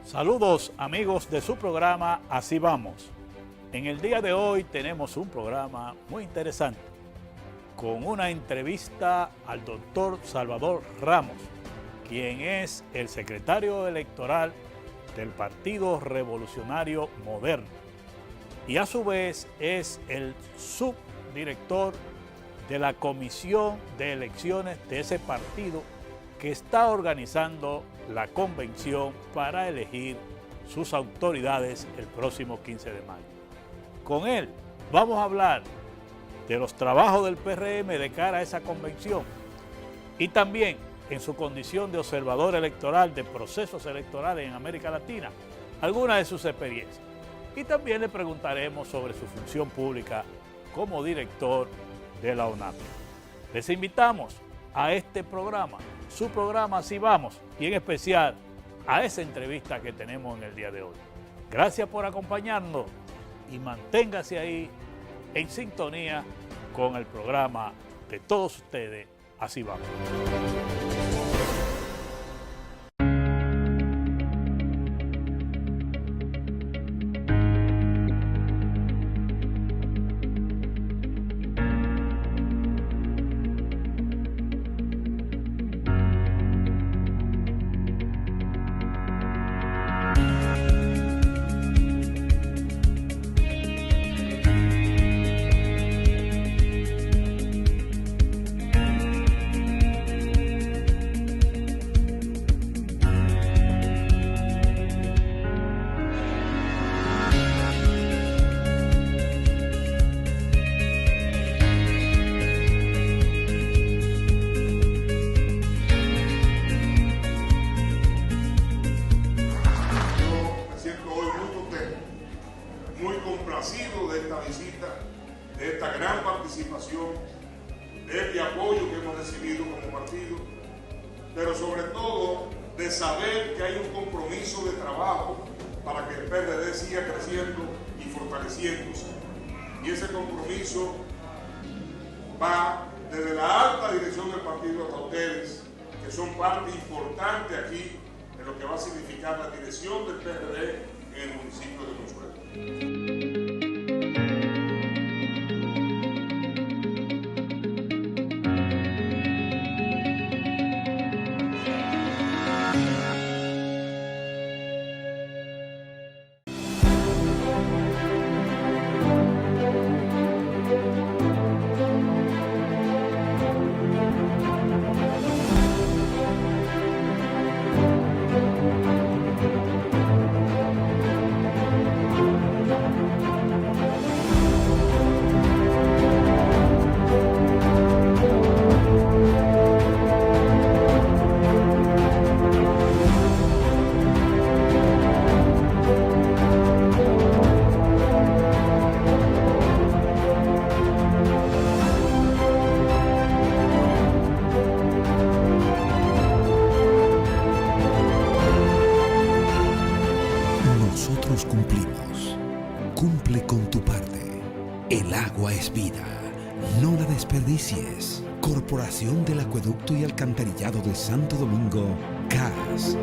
Saludos amigos de su programa Así Vamos. En el día de hoy tenemos un programa muy interesante con una entrevista al doctor Salvador Ramos, quien es el secretario electoral del Partido Revolucionario Moderno y a su vez es el subdirector de la Comisión de Elecciones de ese partido que está organizando la convención para elegir sus autoridades el próximo 15 de mayo. Con él vamos a hablar de los trabajos del PRM de cara a esa convención y también en su condición de observador electoral de procesos electorales en América Latina, algunas de sus experiencias. Y también le preguntaremos sobre su función pública como director de la ONAP. Les invitamos a este programa, su programa Así Vamos, y en especial a esa entrevista que tenemos en el día de hoy. Gracias por acompañarnos y manténgase ahí en sintonía con el programa de todos ustedes, Así Vamos. Pero sobre todo de saber que hay un compromiso de trabajo para que el PRD siga creciendo y fortaleciéndose. Y ese compromiso va desde la alta dirección del partido hasta ustedes, que son parte importante aquí en lo que va a significar la dirección del PRD en el municipio de Consuelo. Cumplimos. Cumple con tu parte. El agua es vida. No la desperdicies. Corporación del Acueducto y Alcantarillado de Santo Domingo, CAS.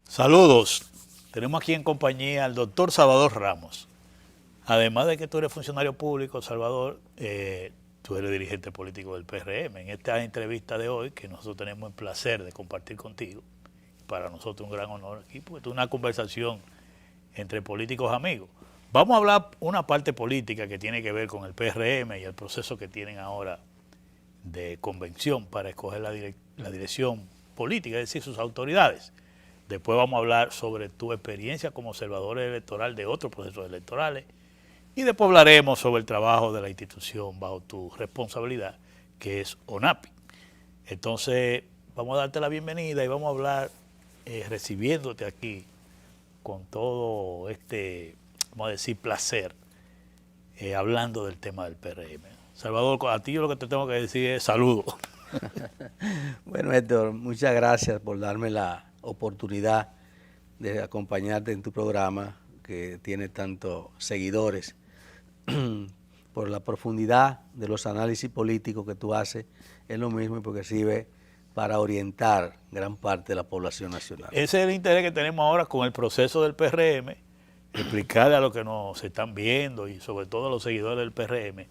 Saludos. Tenemos aquí en compañía al doctor Salvador Ramos. Además de que tú eres funcionario público, Salvador, tú eres dirigente político del PRM. En esta entrevista de hoy, que nosotros tenemos el placer de compartir contigo, para nosotros un gran honor aquí, porque es una conversación entre políticos amigos. Vamos a hablar una parte política que tiene que ver con el PRM y el proceso que tienen ahora de convención para escoger la dirección política, es decir, sus autoridades. Después vamos a hablar sobre tu experiencia como observador electoral de otros procesos electorales. Y después hablaremos sobre el trabajo de la institución bajo tu responsabilidad, que es ONAPI. Entonces, vamos a darte la bienvenida y vamos a hablar recibiéndote aquí con todo este, vamos a decir, placer, hablando del tema del PRM. Salvador, a ti yo lo que te tengo que decir es saludos. Bueno, Héctor, muchas gracias por darme la oportunidad de acompañarte en tu programa, que tiene tantos seguidores. por la profundidad de los análisis políticos que tú haces, es lo mismo y porque sirve para orientar gran parte de la población nacional. Ese es el interés que tenemos ahora con el proceso del PRM, explicarle a los que nos están viendo y sobre todo a los seguidores del PRM,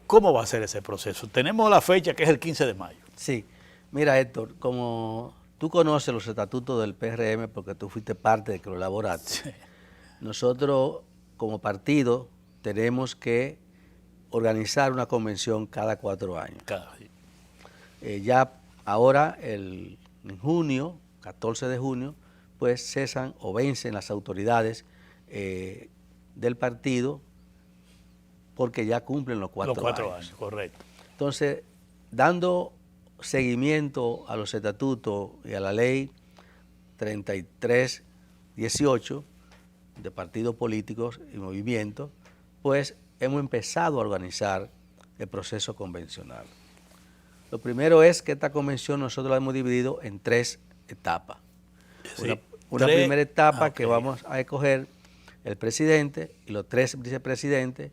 cómo va a ser ese proceso. Tenemos la fecha que es el 15 de mayo. Sí, mira Héctor, como tú conoces los estatutos del PRM porque tú fuiste parte de que lo elaboraste, Sí. Nosotros como partido tenemos que organizar una convención cada 4 años. Ya ahora, en junio, 14 de junio, pues cesan o vencen las autoridades del partido porque ya cumplen los 4 años. Los 4 años, correcto. Entonces, dando seguimiento a los estatutos y a la ley 3318 de partidos políticos y movimientos, pues hemos empezado a organizar el proceso convencional. Lo primero es que esta convención nosotros la hemos dividido en 3 etapas. Sí, Una primera etapa okay, que vamos a escoger el presidente y los 3 vicepresidentes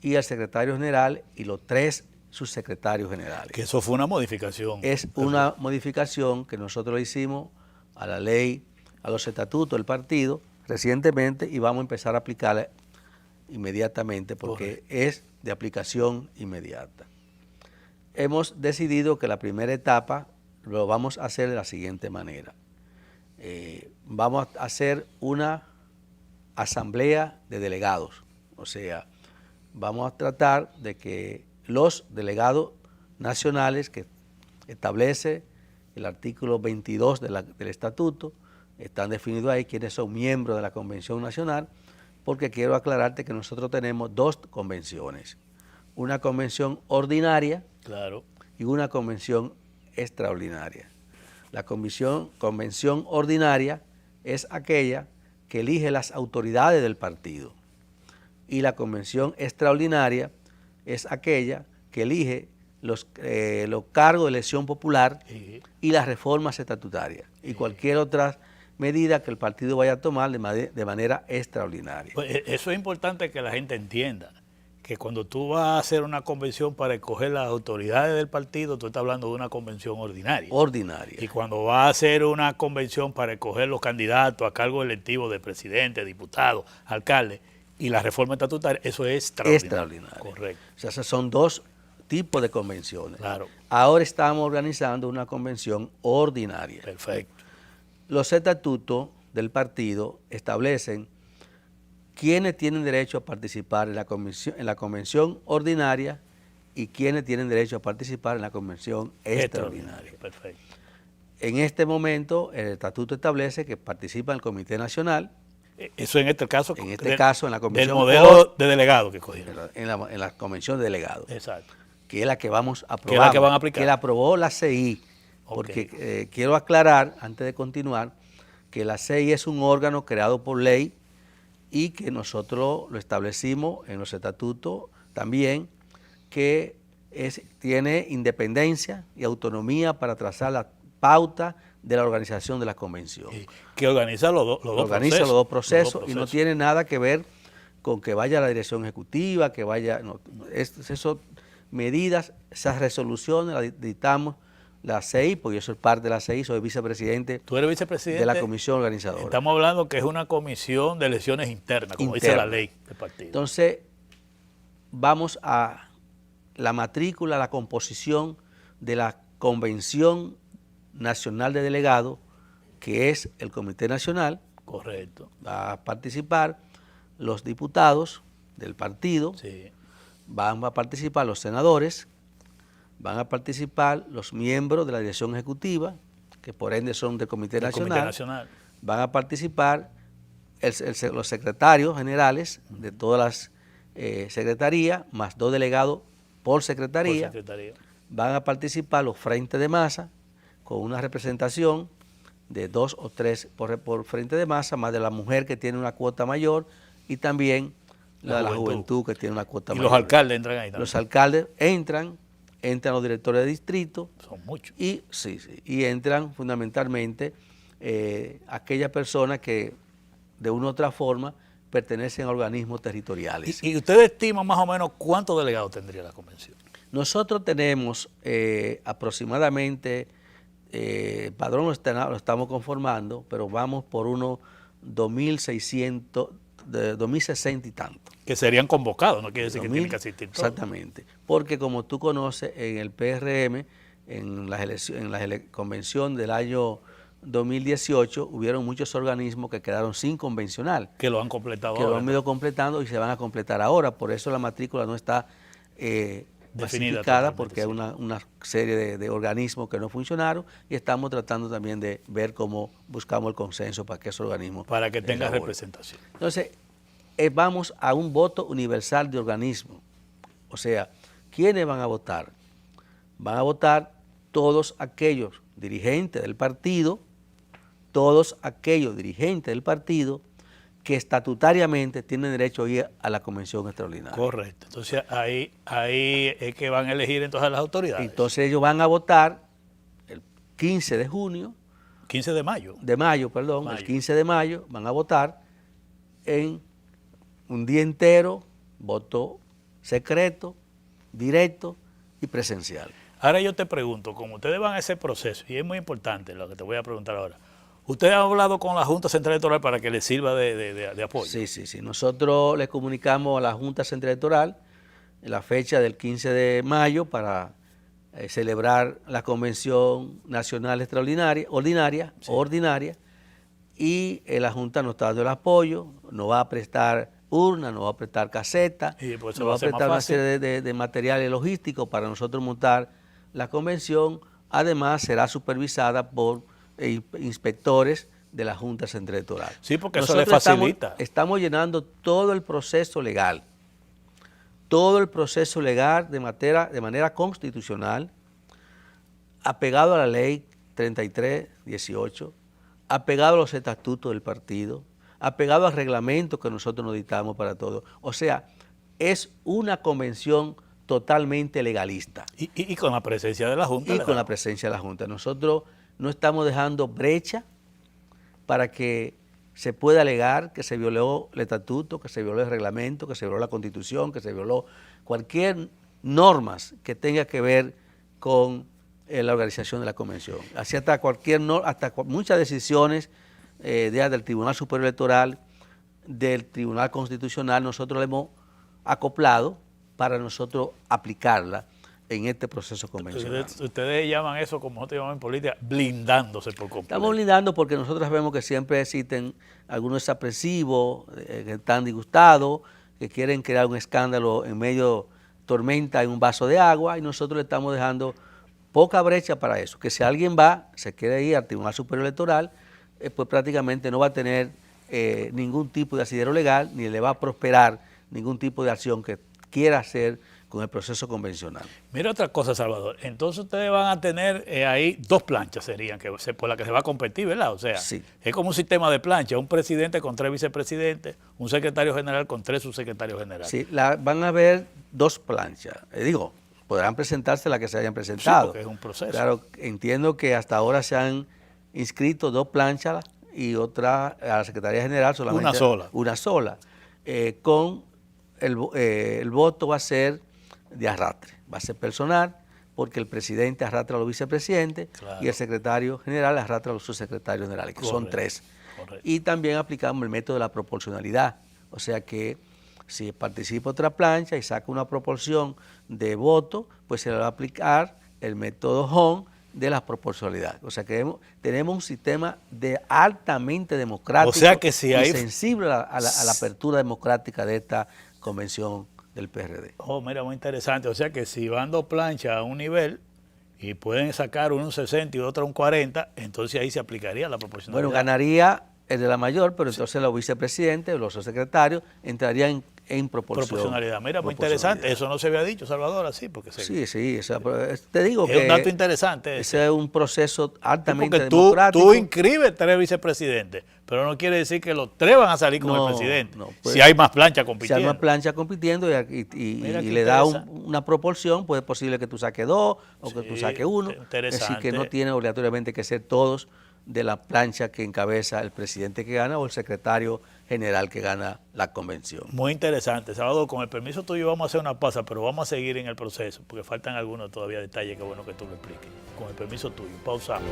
y el secretario general y los 3 subsecretarios generales. Que eso fue una modificación. Es una modificación que nosotros le hicimos a la ley, a los estatutos del partido recientemente y vamos a empezar a aplicarla inmediatamente porque es de aplicación inmediata. Hemos decidido que la primera etapa lo vamos a hacer de la siguiente manera. Vamos a hacer una asamblea de delegados, o sea, vamos a tratar de que los delegados nacionales que establece el artículo 22 del estatuto, están definidos ahí quiénes son miembros de la Convención Nacional, porque quiero aclararte que nosotros tenemos 2 convenciones, una convención ordinaria y una convención extraordinaria. La convención ordinaria es aquella que elige las autoridades del partido y la convención extraordinaria es aquella que elige los cargos de elección popular y las reformas estatutarias y cualquier otra medida que el partido vaya a tomar de manera extraordinaria. Pues eso es importante que la gente entienda, que cuando tú vas a hacer una convención para escoger las autoridades del partido, tú estás hablando de una convención ordinaria. Ordinaria. Y cuando vas a hacer una convención para escoger los candidatos a cargo electivo de presidente, diputado, alcalde, y la reforma estatutaria, eso es extraordinario. Correcto. O sea, esos son 2 tipos de convenciones. Claro. Ahora estamos organizando una convención ordinaria. Perfecto. Los estatutos del partido establecen quiénes tienen derecho a participar en la convención ordinaria y quiénes tienen derecho a participar en la convención extraordinaria. Perfecto. En este momento, el estatuto establece que participa el Comité Nacional. Eso en este caso. En este caso, en la convención. Del modelo de delegado que cogieron. En la convención de delegados. Exacto. Que es la que vamos a aprobar. Que es la que van a aplicar. Que la aprobó la CI. Porque quiero aclarar, antes de continuar, que la CI es un órgano creado por ley y que nosotros lo establecimos en los estatutos también, que tiene independencia y autonomía para trazar la pauta de la organización de la convención. Que organiza los dos procesos. Y no tiene nada que ver con que vaya la dirección ejecutiva, que vaya... No, esas medidas, esas resoluciones las dictamos la CI, porque yo soy parte de la CI, soy vicepresidente. Tú eres vicepresidente de la comisión organizadora. Estamos hablando que es una comisión de elecciones internas, como dice la ley del partido. Entonces, vamos a la matrícula, la composición de la Convención Nacional de Delegados, que es el Comité Nacional. Correcto. Va a participar los diputados del partido, sí. Van a participar los senadores, van a participar los miembros de la dirección ejecutiva, que por ende son del Comité Nacional. Van a participar los secretarios generales de todas las secretarías, más 2 delegados por secretaría. Van a participar los frentes de masa, con una representación de 2 o 3 por frente de masa, más de la mujer que tiene una cuota mayor y también la de la juventud que tiene una cuota mayor. Y los alcaldes entran ahí también. Los alcaldes entran los directores de distrito. Son muchos. Y entran fundamentalmente aquellas personas que de una u otra forma pertenecen a organismos territoriales. ¿Y ustedes estiman más o menos cuántos delegados tendría la convención? Nosotros tenemos aproximadamente, padrón lo estamos conformando, pero vamos por unos 2.600, 2.060 y tanto. Que serían convocados, no quiere decir que tienen que asistir todos. Exactamente, porque como tú conoces, en el PRM, en la convención del año 2018, hubieron muchos organismos que quedaron sin convencional. Que lo han completado que ahora. lo han ido completando y se van a completar ahora. Por eso la matrícula no está clasificada, porque hay una serie de organismos que no funcionaron y estamos tratando también de ver cómo buscamos el consenso para que esos organismos para que tenga elaboren. representación. Entonces, vamos a un voto universal de organismos. O sea, ¿quiénes van a votar? Van a votar todos aquellos dirigentes del partido, que estatutariamente tienen derecho a ir a la convención extraordinaria. Correcto. Entonces ahí es que van a elegir entonces a las autoridades. Entonces ellos van a votar el 15 de junio. 15 de mayo. De mayo, perdón. El 15 de mayo van a votar en un día entero, voto secreto, directo y presencial. Ahora yo te pregunto, como ustedes van a ese proceso, y es muy importante lo que te voy a preguntar ahora, ¿ustedes han hablado con la Junta Central Electoral para que les sirva de apoyo? Sí. Nosotros le comunicamos a la Junta Central Electoral la fecha del 15 de mayo para celebrar la Convención Nacional Extraordinaria, ordinaria, y la Junta nos está dando el apoyo, nos va a prestar urna, nos va a prestar caseta, nos va a prestar una serie de materiales logísticos para nosotros montar la convención. Además será supervisada por inspectores de la Junta Central Electoral. Sí, porque nosotros eso le facilita. Estamos llenando todo el proceso legal de manera constitucional, apegado a la ley 3318, apegado a los estatutos del partido, apegado al reglamento que nosotros nos dictamos para todo. O sea, es una convención totalmente legalista. Y con la presencia de la Junta. Y con la presencia de la Junta. Nosotros no estamos dejando brecha para que se pueda alegar que se violó el estatuto, que se violó el reglamento, que se violó la Constitución, que se violó cualquier normas que tenga que ver con la organización de la convención. Así hasta muchas decisiones del Tribunal Superior Electoral, del Tribunal Constitucional, nosotros le hemos acoplado para nosotros aplicarla en este proceso convencional. Ustedes llaman eso, como nosotros llamamos en política, blindándose por completo. Estamos blindando porque nosotros sabemos que siempre existen algunos desapresivos que están disgustados, que quieren crear un escándalo en medio tormenta en un vaso de agua, y nosotros le estamos dejando poca brecha para eso. Que si alguien se quiere ir al Tribunal Superior Electoral, pues prácticamente no va a tener ningún tipo de asidero legal, ni le va a prosperar ningún tipo de acción que quiera hacer con el proceso convencional. Mira otra cosa, Salvador. Entonces ustedes van a tener ahí dos planchas serían por las que se va a competir, ¿verdad? O sea, sí. Es como un sistema de plancha, un presidente con 3 vicepresidentes, un secretario general con 3 subsecretarios generales. Sí, van a haber dos planchas. Podrán presentarse las que se hayan presentado. Sí, porque es un proceso. Claro, entiendo que hasta ahora se han inscrito 2 planchas y otra a la Secretaría General solamente una sola. Con el voto va a ser de arrastre, va a ser personal, porque el presidente arrastra a los vicepresidentes, claro, y el secretario general arrastra a los subsecretarios generales, que correcto, son 3. Correcto. Y también aplicamos el método de la proporcionalidad, o sea que si participa otra plancha y saca una proporción de voto, pues se le va a aplicar el método Hon de la proporcionalidad. O sea que tenemos un sistema altamente democrático, o sea que si hay... y sensible a la apertura democrática de esta convención del PRD. Mira, muy interesante. O sea que si van 2 planchas a un nivel y pueden sacar uno un 60 y otro un 40, entonces ahí se aplicaría la proporcionalidad. Bueno, ganaría el de la mayor, pero entonces los vicepresidentes, los subsecretarios entrarían en proporcionalidad. Mira, muy interesante. Eso no se había dicho, Salvador, así. Porque sí. Te digo que es un dato interesante. Ese es un proceso altamente democrático. Tú inscribes 3 vicepresidentes, pero no quiere decir que los 3 van a salir con el presidente. Si hay más planchas compitiendo. Si hay más planchas compitiendo y le da una proporción, pues es posible que tú saques 2 o que tú saques 1. Es decir, que no tiene obligatoriamente que ser todos de la plancha que encabeza el presidente que gana o el secretario general que gana la convención. Muy interesante. Salvador, con el permiso tuyo vamos a hacer una pausa, pero vamos a seguir en el proceso, porque faltan algunos todavía detalles que es bueno que tú lo expliques. Con el permiso tuyo, pausamos.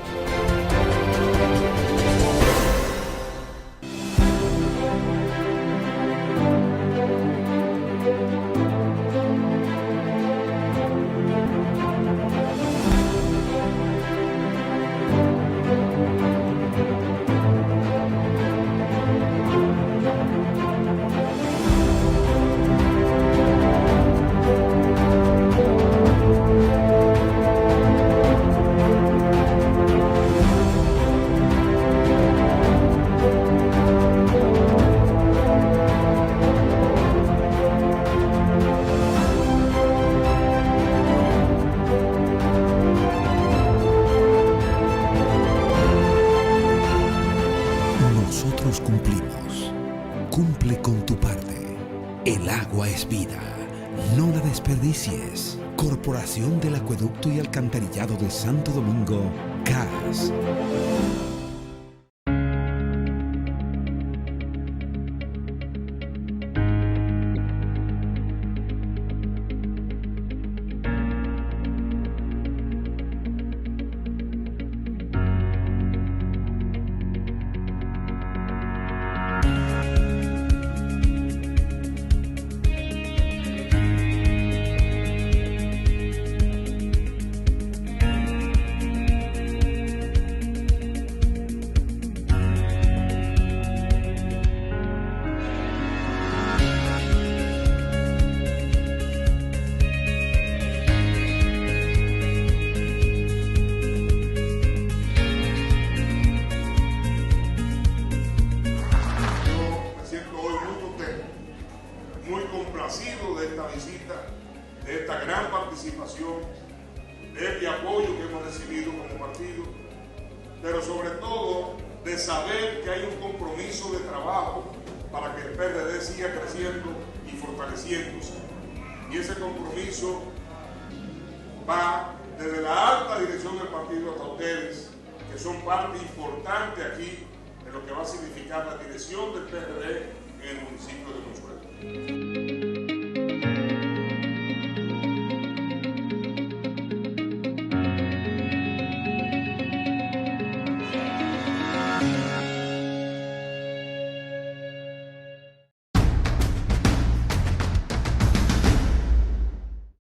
Nosotros cumplimos. Cumple con tu parte. El agua es vida. No la desperdicies. Corporación del Acueducto y Alcantarillado de Santo Domingo, CAS. complacido de esta visita, de esta gran participación, de este apoyo que hemos recibido como partido, pero sobre todo de saber que hay un compromiso de trabajo para que el PRD siga creciendo y fortaleciéndose. Y ese compromiso va desde la alta dirección del partido hasta ustedes, que son parte importante aquí de lo que va a significar la dirección del PRD en el municipio de Consuelo.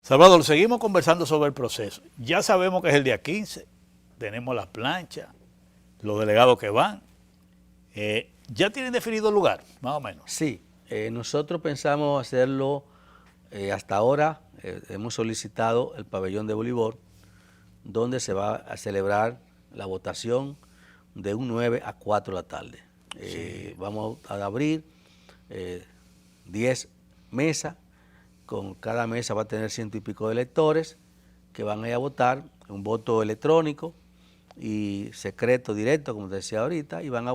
Salvador, seguimos conversando sobre el proceso. Ya sabemos que es el día 15, tenemos las planchas, los delegados que van. ¿Ya tienen definido el lugar, más o menos? Sí, nosotros pensamos hacerlo hasta ahora. Hemos solicitado el pabellón de voleibol, donde se va a celebrar la votación de un 9 a 4 de la tarde. Sí. Vamos a abrir 10 mesas. Con cada mesa va a tener 100 y pico de electores que van a ir a votar, un voto electrónico y secreto, directo, como te decía ahorita, y van a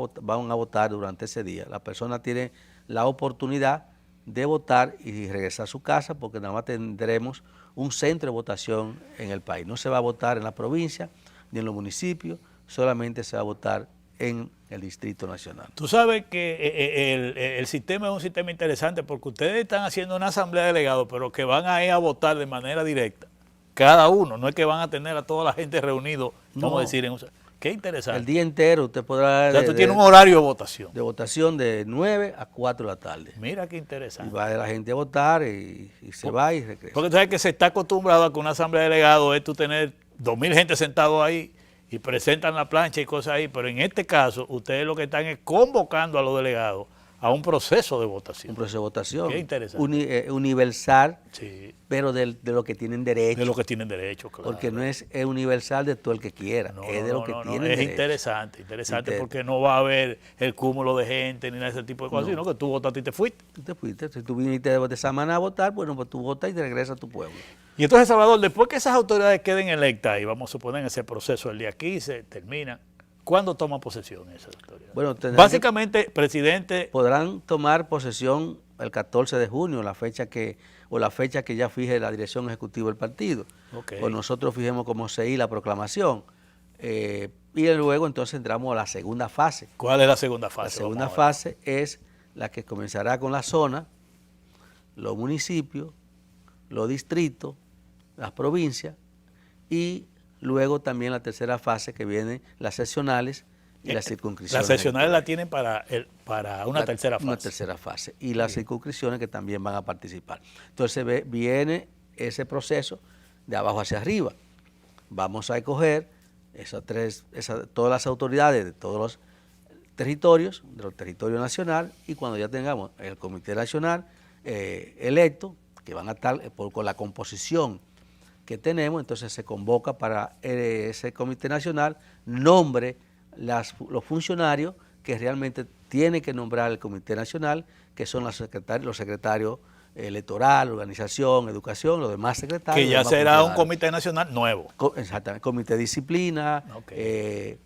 votar durante ese día. La persona tiene la oportunidad de votar y regresar a su casa, porque nada más tendremos un centro de votación en el país. No se va a votar en la provincia ni en los municipios, solamente se va a votar en el Distrito Nacional. Tú sabes que el sistema es un sistema interesante, porque ustedes están haciendo una asamblea de delegados, pero que van a ir a votar de manera directa, cada uno, no es que van a tener a toda la gente reunido, vamos a decir, qué interesante. El día entero usted podrá... O sea, tú tienes un horario de votación. De votación de 9 a 4 de la tarde. Mira qué interesante. Y va la gente a votar y se va y regresa. Porque tú sabes que se está acostumbrado a que una asamblea de delegados es tú tener 2.000 gente sentados ahí y presentan la plancha y cosas ahí, pero en este caso ustedes lo que están es convocando a los delegados a un proceso de votación. Un proceso de votación. Qué interesante. Universal, sí, pero de lo que tienen derecho. De lo que tienen derecho, claro. Porque no es universal de todo el que quiera, no, es de lo que tienen derecho. Es interesante porque no va a haber el cúmulo de gente ni nada de ese tipo de cosas, sino que tú votaste y te fuiste. Tú te fuiste. Si tú viniste de semana a votar, bueno, pues tú votas y te regresas a tu pueblo. Y entonces, Salvador, después que esas autoridades queden electas, y vamos a suponer ese proceso el día 15, termina, ¿cuándo toman posesión esas autoridades? Bueno, básicamente, presidente... Podrán tomar posesión el 14 de junio, la fecha que ya fije la dirección ejecutiva del partido. Okay. Pues nosotros fijemos como CI la proclamación. Y luego entonces entramos a la segunda fase. ¿Cuál es la segunda fase? La segunda fase es la que comenzará con la zona, los municipios, los distritos, las provincias y luego también la tercera fase que vienen las seccionales y las circunscripciones. Las seccionales la tienen para una tercera fase. Una tercera fase. Y las circunscripciones que también van a participar. Entonces viene ese proceso de abajo hacia arriba. Vamos a escoger todas las autoridades de todos los territorios, del territorio nacional, y cuando ya tengamos el Comité Nacional electo, que van a estar con la composición que tenemos, entonces se convoca para ese Comité Nacional, nombre los funcionarios que realmente tiene que nombrar el Comité Nacional, que son los secretarios electoral, organización, educación, los demás secretarios. Que ya será un Comité Nacional nuevo. Exactamente, Comité de Disciplina, Okay.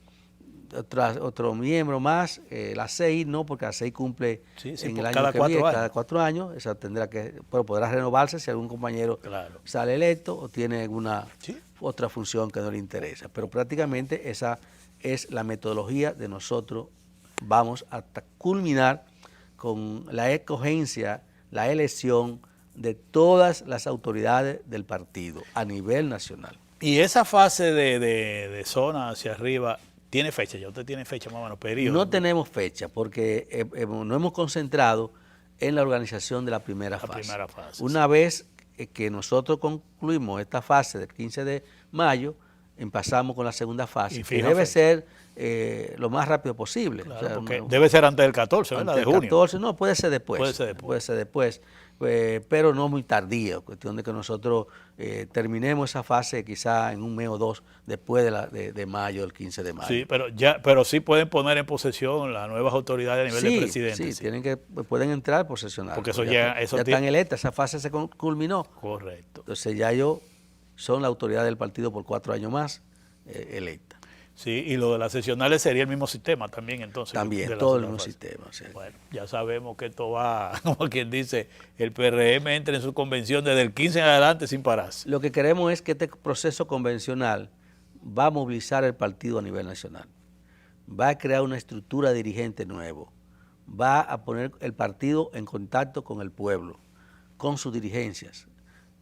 Otro miembro más, la CEI no, porque la CEI cumple en el año que viene, cada 4 años, esa tendrá pero podrá renovarse si algún compañero sale electo o tiene alguna otra función que no le interesa. Pero prácticamente esa es la metodología de nosotros. Vamos hasta culminar con la escogencia, la elección de todas las autoridades del partido a nivel nacional. Y esa fase de zona hacia arriba, ¿tiene fecha? ¿Ya usted tiene fecha más o menos, periodo? No tenemos fecha porque nos hemos concentrado en la organización de la primera fase. Una vez que nosotros concluimos esta fase del 15 de mayo, pasamos con la segunda fase, que debe ser lo más rápido posible. Claro, o sea, porque debe ser antes del 14, ¿verdad? Antes del 14, no, puede ser después. Puede ser después, pero no muy tardío. Cuestión de que nosotros terminemos esa fase quizá en un mes o dos después de mayo, el 15 de mayo. Sí, pero sí pueden poner en posesión las nuevas autoridades a nivel de presidente. Sí, pueden entrar a posesionar. Porque ya están electas, esa fase se culminó. Correcto. Entonces ya ellos son la autoridad del partido por 4 años más electa. Sí, y lo de las seccionales sería el mismo sistema también, entonces. También, todo el mismo sistema. O sea. Bueno, ya sabemos que esto va, como quien dice, el PRM entra en su convención desde el 15 en adelante sin pararse. Lo que queremos es que este proceso convencional va a movilizar el partido a nivel nacional, va a crear una estructura dirigente nuevo, va a poner el partido en contacto con el pueblo, con sus dirigencias,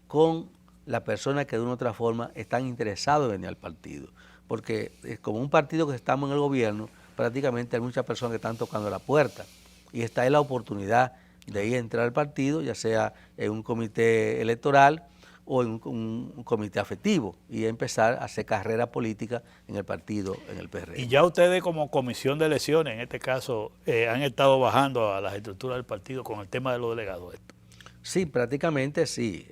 con las personas que de una u otra forma están interesados en venir al partido. Porque como un partido que estamos en el gobierno, prácticamente hay muchas personas que están tocando la puerta. Y esta es la oportunidad de ir a entrar al partido, ya sea en un comité electoral o en un comité afectivo, y empezar a hacer carrera política en el partido, en el PRM. Y ya ustedes como comisión de elecciones, en este caso, han estado bajando a las estructuras del partido con el tema de los delegados. Sí, prácticamente sí.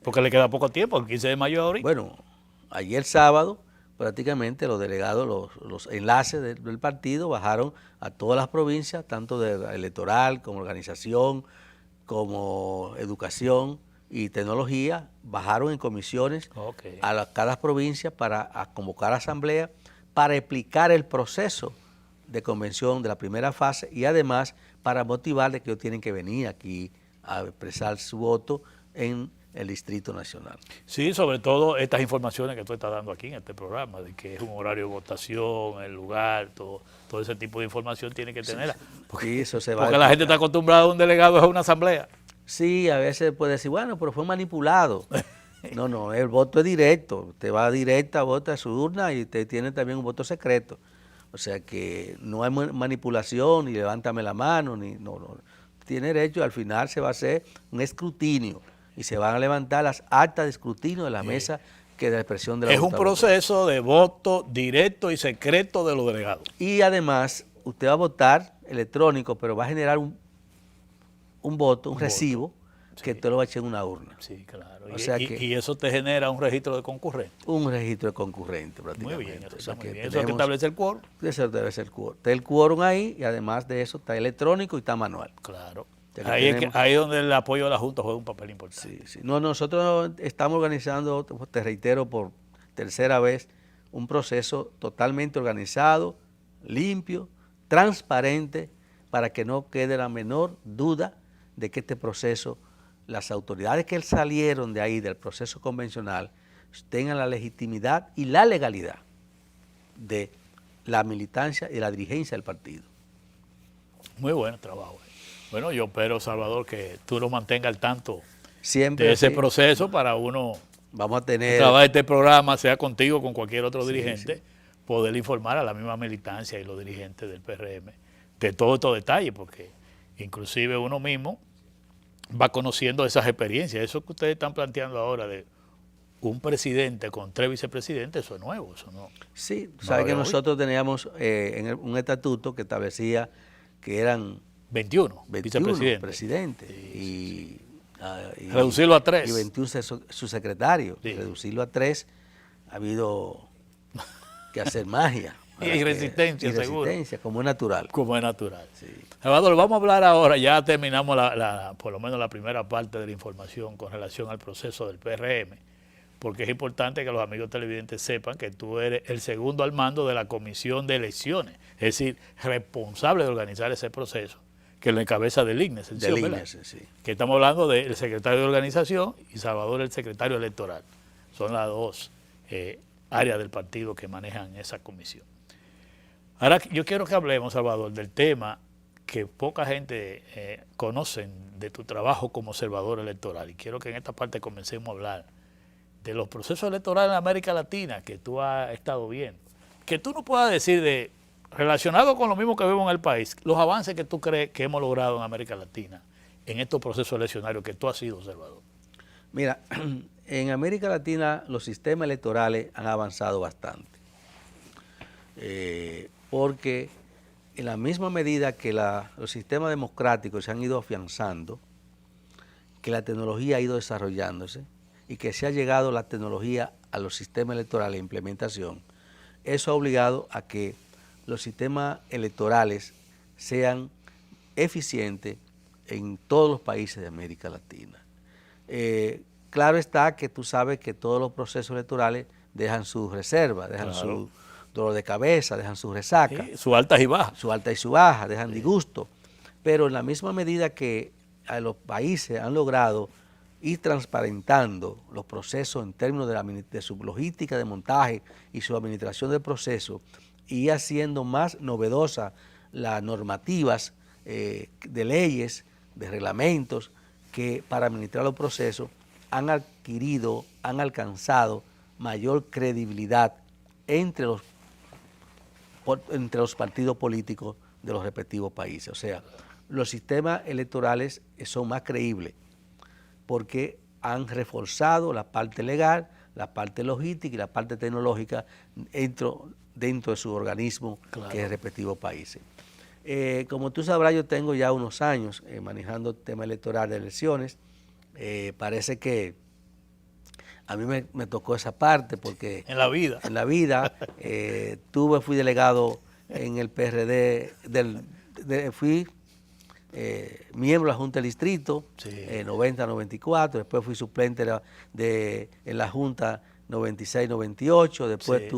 Porque le queda poco tiempo, el 15 de mayo ahorita. Bueno, ayer sábado prácticamente los delegados, los enlaces del partido bajaron a todas las provincias, tanto de electoral como organización, como educación y tecnología, bajaron en comisiones a cada provincia para convocar a asamblea para explicar el proceso de convención de la primera fase y además para motivarles que ellos tienen que venir aquí a expresar su voto en el Distrito Nacional. Sí, sobre todo estas informaciones que tú estás dando aquí en este programa, de que es un horario de votación, el lugar, todo ese tipo de información tiene que tenerla. Porque, porque la gente está acostumbrada a un delegado a una asamblea. Sí, a veces puede decir, bueno, pero fue manipulado. No, el voto es directo. Usted va directa, vota a su urna y usted tiene también un voto secreto. O sea que no hay manipulación, ni levántame la mano, no. Tiene derecho, al final se va a hacer un escrutinio. Y se van a levantar las actas de escrutinio de la mesa que de la expresión de la Es un proceso de voto directo y secreto de los delegados. Y además, usted va a votar electrónico, pero va a generar un voto, un recibo, que usted lo va a echar en una urna. Sí, claro. O sea y eso te genera un registro de concurrente. Un registro de concurrente, prácticamente. Muy bien, eso está muy bien. Eso es que establece el quórum. Eso debe ser el quórum. Está el quórum ahí y además de eso está electrónico y está manual. Claro. Ahí es donde el apoyo de la Junta juega un papel importante. Sí. No, nosotros estamos organizando, te reitero por tercera vez, un proceso totalmente organizado, limpio, transparente, para que no quede la menor duda de que este proceso, las autoridades que salieron de ahí, del proceso convencional, tengan la legitimidad y la legalidad de la militancia y la dirigencia del partido. Muy buen trabajo. Bueno, yo espero, Salvador, que tú lo mantengas al tanto Siempre de ese así. proceso para uno, Vamos a a tener... través de este programa, sea contigo o con cualquier otro Sí, dirigente, sí. poder informar a la misma militancia y los dirigentes del PRM de todos estos detalles, porque inclusive uno mismo va conociendo esas experiencias. Eso que ustedes están planteando ahora de un presidente con 3 vicepresidentes, eso es nuevo, eso no. Sí, no sabe lo que había nosotros teníamos un estatuto que establecía que eran 21 21 vicepresidentes. presidentes Sí, y reducirlo a 3. y 21 subsecretarios. Sí. Reducirlo a 3 ha habido que hacer magia. Y resistencia, y seguro. resistencia, como es natural. Como es natural. Sí. Salvador, vamos a hablar ahora, ya terminamos por lo menos la primera parte de la información con relación al proceso del PRM, porque es importante que los amigos televidentes sepan que tú eres el segundo al mando de la Comisión de Elecciones, es decir, responsable de organizar ese proceso, que lo encabeza del INE, Del INE, sí. que estamos hablando del secretario de organización y Salvador el secretario electoral. Son las dos áreas del partido que manejan esa comisión. Ahora yo quiero que hablemos, Salvador, del tema que poca gente conoce de tu trabajo como observador electoral, y quiero que en esta parte comencemos a hablar de los procesos electorales en América Latina que tú has estado viendo, que tú nos puedas decir relacionado con lo mismo que vemos en el país, los avances que tú crees que hemos logrado en América Latina en estos procesos eleccionarios que tú has sido observador. Mira, en América Latina los sistemas electorales han avanzado bastante. Porque en la misma medida que los sistemas democráticos se han ido afianzando, que la tecnología ha ido desarrollándose y que se ha llegado la tecnología a los sistemas electorales de implementación, eso ha obligado a que los sistemas electorales sean eficientes en todos los países de América Latina. Claro está que tú sabes que todos los procesos electorales dejan sus reservas, dejan su dolor de cabeza, dejan su resaca. Sí, sus altas y bajas. Su alta y su baja, dejan disgusto. Pero en la misma medida que a los países han logrado ir transparentando los procesos en términos de su logística de montaje y su administración del proceso, y haciendo más novedosas las normativas de leyes, de reglamentos, que para administrar los procesos han alcanzado mayor credibilidad entre los partidos políticos de los respectivos países. O sea, los sistemas electorales son más creíbles porque han reforzado la parte legal, la parte logística y la parte tecnológica dentro de su organismo, claro, que es el respectivo país. Como tú sabrás, yo tengo ya unos años manejando el tema electoral de elecciones. Parece que a mí me tocó esa parte porque... En la vida. En la vida. Fui delegado en el PRD, fui miembro de la Junta del Distrito, sí, 90-94, después fui suplente en la Junta 96-98, después sí,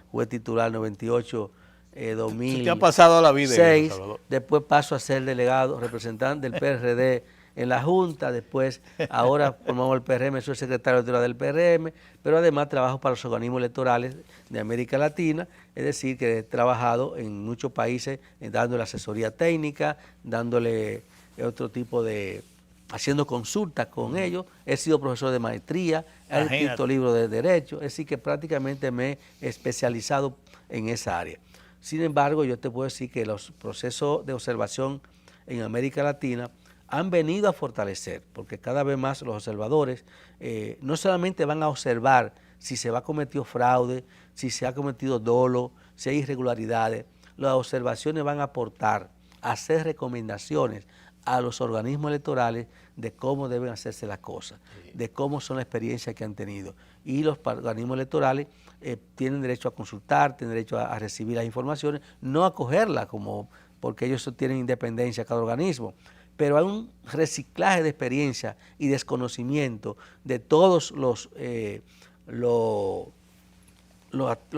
fui titular 98-2000. ¿Te ha pasado la vida? 6, después paso a ser delegado, representante del PRD en la Junta, después ahora formamos el PRM, soy secretario electoral del PRM, pero además trabajo para los organismos electorales de América Latina, es decir, que he trabajado en muchos países dándole asesoría técnica, dándole otro tipo haciendo consultas con ellos, he sido profesor de maestría, he escrito libros de derecho, es decir, que prácticamente me he especializado en esa área. Sin embargo, yo te puedo decir que los procesos de observación en América Latina han venido a fortalecer, porque cada vez más los observadores no solamente van a observar si se ha cometido fraude, si se ha cometido dolo, si hay irregularidades, las observaciones van a aportar, a hacer recomendaciones a los organismos electorales de cómo deben hacerse las cosas, de cómo son las experiencias que han tenido. Y los organismos electorales tienen derecho a consultar, tienen derecho a recibir las informaciones, no a cogerlas porque ellos tienen independencia cada organismo. Pero hay un reciclaje de experiencia y desconocimiento de todos los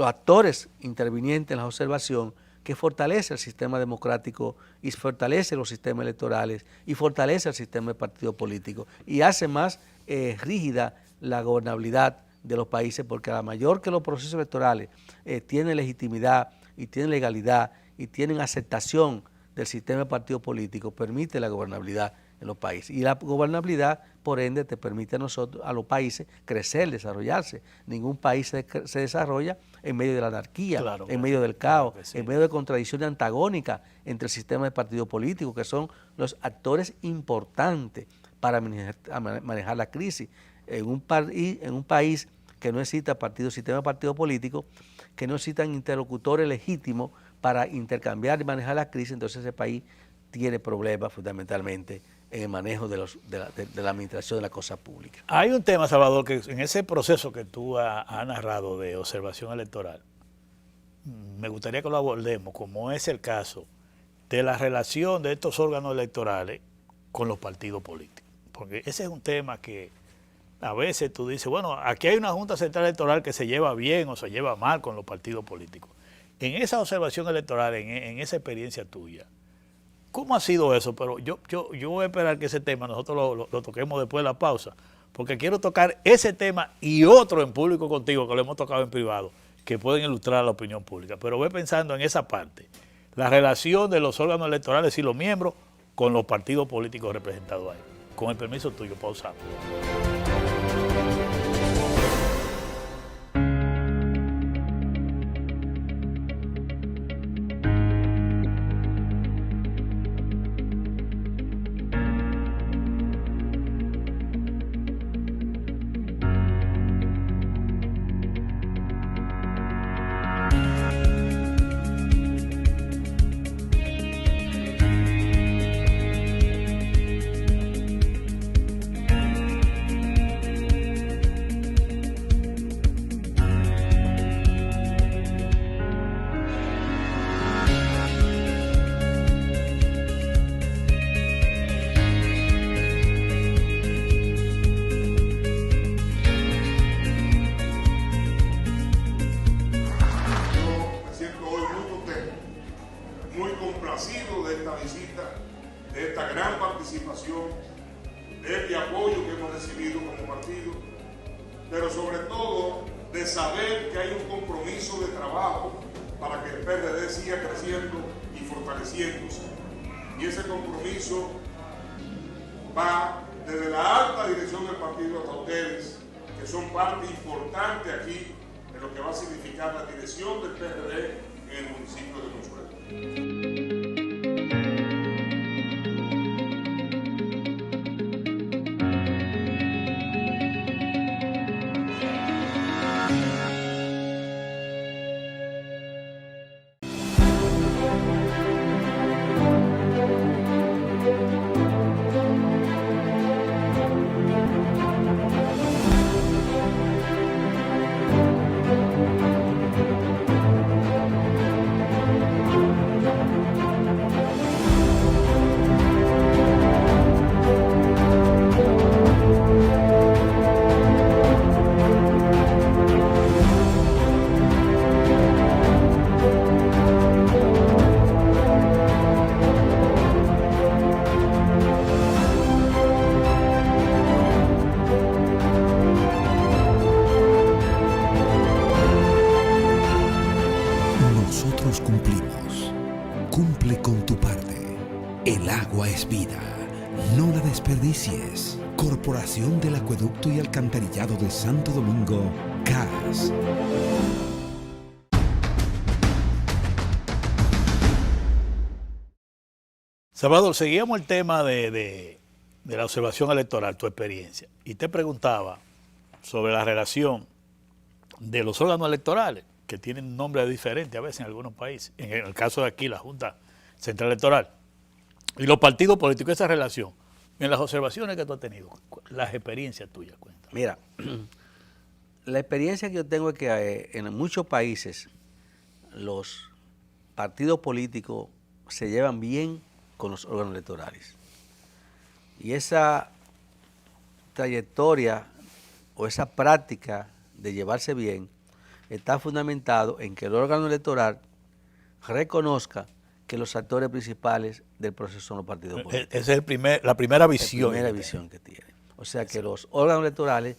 actores intervinientes en la observación, que fortalece el sistema democrático y fortalece los sistemas electorales y fortalece el sistema de partidos políticos y hace más rígida la gobernabilidad de los países, porque a la mayor que los procesos electorales tienen legitimidad y tienen legalidad y tienen aceptación del sistema de partido político permite la gobernabilidad en los países. Y la gobernabilidad, por ende, te permite a nosotros, a los países, crecer, desarrollarse. Ningún país se desarrolla en medio de la anarquía, Claro, en medio del caos, claro que sí. en medio de contradicciones antagónicas entre el sistema de partido político, que son los actores importantes para manejar la crisis. En un país que no exista sistema de partido político, que no existan interlocutores legítimos para intercambiar y manejar la crisis, entonces ese país tiene problemas fundamentalmente en el manejo de la administración de la cosa pública. Hay un tema, Salvador, que en ese proceso que tú has narrado de observación electoral, me gustaría que lo abordemos, como es el caso de la relación de estos órganos electorales con los partidos políticos. Porque ese es un tema que a veces tú dices, bueno, aquí hay una Junta Central Electoral que se lleva bien o se lleva mal con los partidos políticos. En esa observación electoral, en esa experiencia tuya, ¿cómo ha sido eso? Pero yo voy a esperar que ese tema nosotros lo toquemos después de la pausa, porque quiero tocar ese tema y otro en público contigo, que lo hemos tocado en privado, que pueden ilustrar a la opinión pública. Pero voy pensando en esa parte, la relación de los órganos electorales y los miembros con los partidos políticos representados ahí. Con el permiso tuyo, pausamos. Pero sobre todo de saber que hay un compromiso de trabajo para que el PRD siga creciendo y fortaleciéndose. Y ese compromiso va desde la alta dirección del partido hasta ustedes, que son parte importante aquí en lo que va a significar la dirección del PRD en el municipio de Consuelo. Nosotros cumplimos. Cumple con tu parte. El agua es vida. No la desperdicies. Corporación del Acueducto y Alcantarillado de Santo Domingo, CAS. Salvador, seguíamos el tema de la observación electoral, tu experiencia, y te preguntaba sobre la relación de los órganos electorales, que tienen nombres diferentes a veces en algunos países, en el caso de aquí, la Junta Central Electoral, y los partidos políticos, esa relación, en las observaciones que tú has tenido, las experiencias tuyas, cuéntame. Mira, la experiencia que yo tengo es que en muchos países los partidos políticos se llevan bien con los órganos electorales. Y esa trayectoria o esa práctica de llevarse bien está fundamentado en que el órgano electoral reconozca que los actores principales del proceso son los partidos políticos. Esa es la primera visión. La primera visión que tiene. O sea que los órganos electorales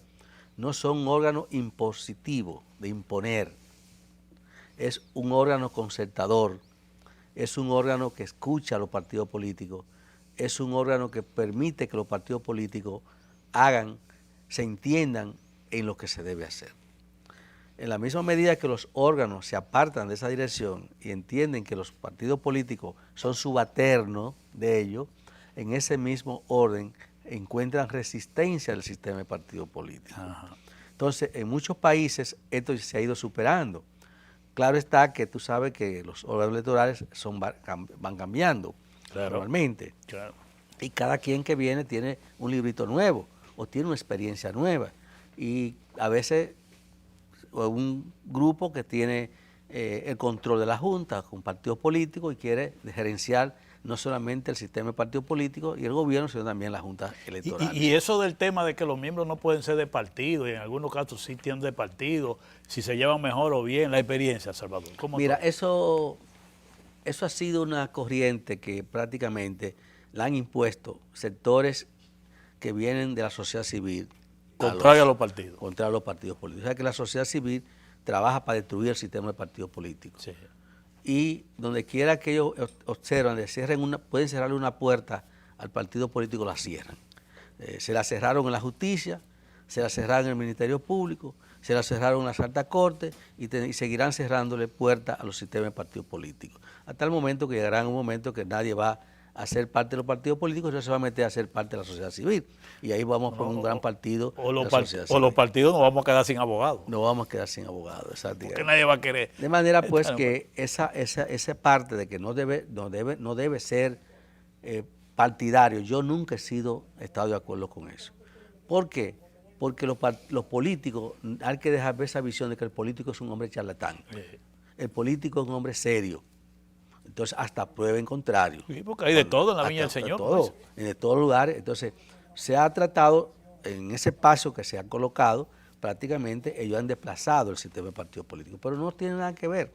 no son un órgano impositivo de imponer, es un órgano concertador, es un órgano que escucha a los partidos políticos, es un órgano que permite que los partidos políticos se entiendan en lo que se debe hacer. En la misma medida que los órganos se apartan de esa dirección y entienden que los partidos políticos son subalternos de ellos, en ese mismo orden encuentran resistencia del sistema de partidos políticos. Ajá. Entonces, en muchos países esto se ha ido superando. Claro está que tú sabes que los órganos electorales van cambiando normalmente. Claro. Y cada quien que viene tiene un librito nuevo o tiene una experiencia nueva. Y a veces un grupo que tiene el control de la Junta con partidos políticos y quiere gerenciar no solamente el sistema de partidos políticos y el gobierno, sino también la Junta Electoral. Y eso del tema de que los miembros no pueden ser de partido, y en algunos casos sí tienen de partido, si se llevan mejor o bien, la experiencia, Salvador. Mira, eso ha sido una corriente que prácticamente la han impuesto sectores que vienen de la sociedad civil. Contrario a los partidos. Contrario a los partidos políticos. O sea que la sociedad civil trabaja para destruir el sistema de partidos políticos. Sí. Y donde quiera que ellos observan, pueden cerrarle una puerta al partido político, la cierran. Se la cerraron en la justicia, se la cerraron en el Ministerio Público, se la cerraron en las altas cortes y seguirán cerrándole puertas a los sistemas de partidos políticos. Hasta el momento que llegará un momento que nadie va a ser parte de los partidos políticos, eso se va a meter a ser parte de la sociedad civil. Y ahí vamos por un gran partido de la sociedad civil. O los partidos nos vamos a quedar sin abogados. No vamos a quedar sin abogados, exactamente. Porque nadie va a querer. De manera pues que esa parte de que no debe ser partidario, yo nunca he estado de acuerdo con eso. ¿Por qué? Porque los políticos, hay que dejar ver esa visión de que el político es un hombre charlatán. El político es un hombre serio. Entonces, hasta prueba en contrario. Sí, porque hay de todo en la viña del Señor. Todo, en todos lugares. Entonces, se ha tratado, en ese espacio que se ha colocado, prácticamente ellos han desplazado el sistema de partidos políticos, pero no tiene nada que ver.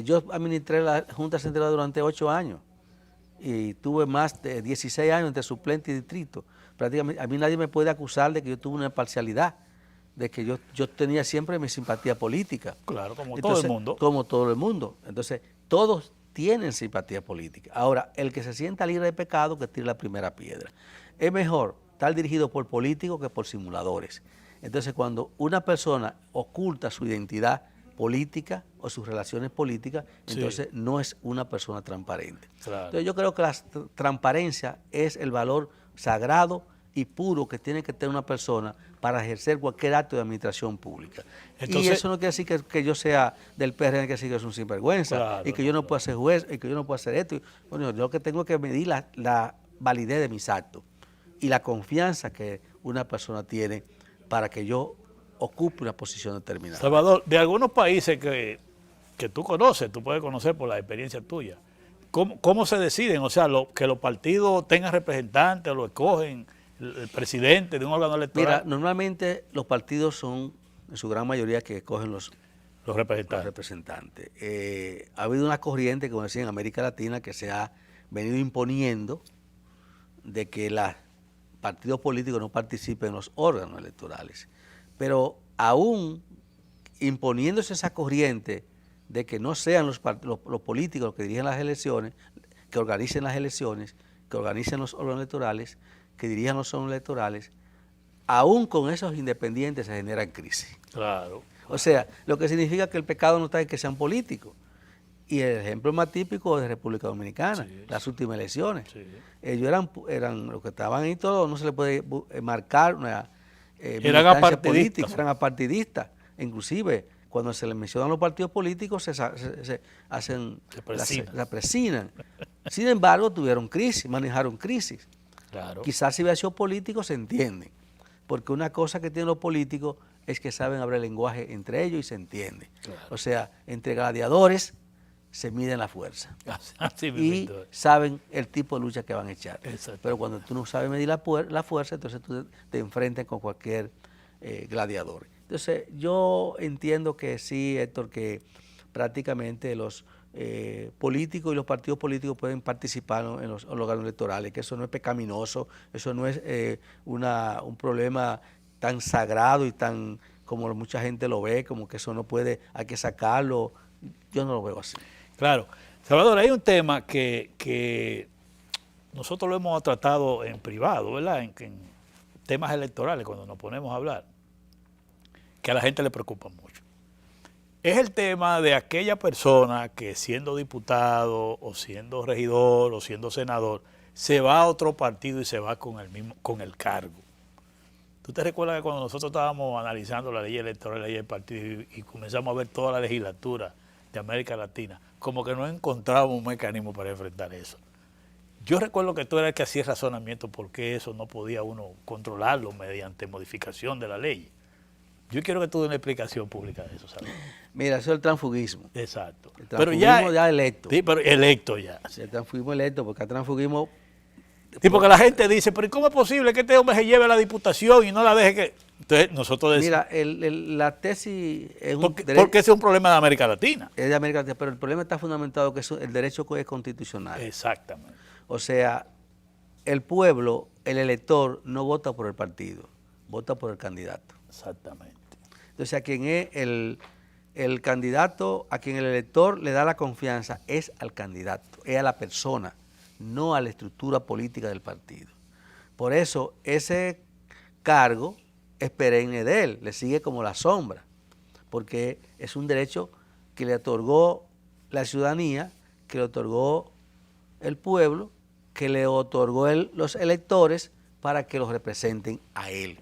Yo administré la Junta Central durante 8 años y tuve más de 16 años entre suplente y distrito. Prácticamente, a mí nadie me puede acusar de que yo tuve una parcialidad, de que yo tenía siempre mi simpatía política. Claro, como todo el mundo. Como todo el mundo. Entonces, todos tienen simpatía política. Ahora, el que se sienta libre de pecado, que tire la primera piedra. Es mejor estar dirigido por políticos que por simuladores. Entonces, cuando una persona oculta su identidad política o sus relaciones políticas, entonces no es una persona transparente. Claro. Entonces, yo creo que la transparencia es el valor sagrado y puro que tiene que tener una persona para ejercer cualquier acto de administración pública. Entonces, y eso no quiere decir que yo sea del PRN, quiere decir que es un sinvergüenza, claro, y que yo no pueda ser juez, y que yo no pueda hacer esto. Bueno, yo lo que tengo que medir la validez de mis actos y la confianza que una persona tiene para que yo ocupe una posición determinada. Salvador, de algunos países que tú conoces, tú puedes conocer por la experiencia tuya, ¿cómo se deciden? O sea, que los partidos tengan representantes, lo escogen el presidente de un órgano electoral. Mira, normalmente los partidos son, en su gran mayoría, que escogen los representantes. Ha habido una corriente, como decía, en América Latina, que se ha venido imponiendo de que los partidos políticos no participen en los órganos electorales. Pero aún imponiéndose esa corriente de que no sean los políticos los que dirigen las elecciones, que organicen las elecciones, que organicen los órganos electorales, que dirijan los órganos electorales, aún con esos independientes se generan crisis. Claro. O sea, lo que significa que el pecado no está en que sean políticos. Y el ejemplo más típico es de República Dominicana, las últimas elecciones. Sí. Ellos eran los que estaban ahí todos, no se les puede marcar una militancia política, eran apartidistas. Inclusive, cuando se les mencionan los partidos políticos, se apresinan. Sin embargo, tuvieron crisis, manejaron crisis. Claro. Quizás si hubiera sido político se entiende, porque una cosa que tienen los políticos es que saben hablar lenguaje entre ellos y se entiende. Claro. O sea, entre gladiadores se miden la fuerza y saben el tipo de lucha que van a echar. Pero cuando tú no sabes medir la fuerza, entonces tú te enfrentas con cualquier gladiador. Entonces yo entiendo que sí, Héctor, que prácticamente los políticos y los partidos políticos pueden participar en los órganos electorales, que eso no es pecaminoso, eso no es un problema tan sagrado y tan como mucha gente lo ve, como que eso no puede, hay que sacarlo. Yo no lo veo así. Claro. Salvador, hay un tema que nosotros lo hemos tratado en privado, ¿verdad? En temas electorales, cuando nos ponemos a hablar, que a la gente le preocupa mucho. Es el tema de aquella persona que siendo diputado o siendo regidor o siendo senador se va a otro partido y se va con el cargo. ¿Tú te recuerdas que cuando nosotros estábamos analizando la ley electoral, la ley del partido y comenzamos a ver toda la legislatura de América Latina, como que no encontrábamos un mecanismo para enfrentar eso? Yo recuerdo que tú eras el que hacía razonamiento por qué eso no podía uno controlarlo mediante modificación de la ley. Yo quiero que tú des una explicación pública de eso, ¿sabes? Mira, eso es el transfugismo. Exacto. El transfugismo ya electo. Sí, pero electo ya. El transfugismo electo, porque el transfugismo... Sí, porque la gente dice, pero ¿cómo es posible que este hombre se lleve a la diputación y no la deje que...? Entonces nosotros decimos... Mira, la tesis es un... Porque ese es un problema de América Latina. Es de América Latina, pero el problema está fundamentado que el derecho es constitucional. Exactamente. O sea, el pueblo, el elector, no vota por el partido, vota por el candidato. Exactamente. Entonces, a quien es el candidato, a quien el elector le da la confianza, es al candidato, es a la persona, no a la estructura política del partido. Por eso, ese cargo es perenne de él, le sigue como la sombra, porque es un derecho que le otorgó la ciudadanía, que le otorgó el pueblo, que le otorgó los electores para que los representen a él.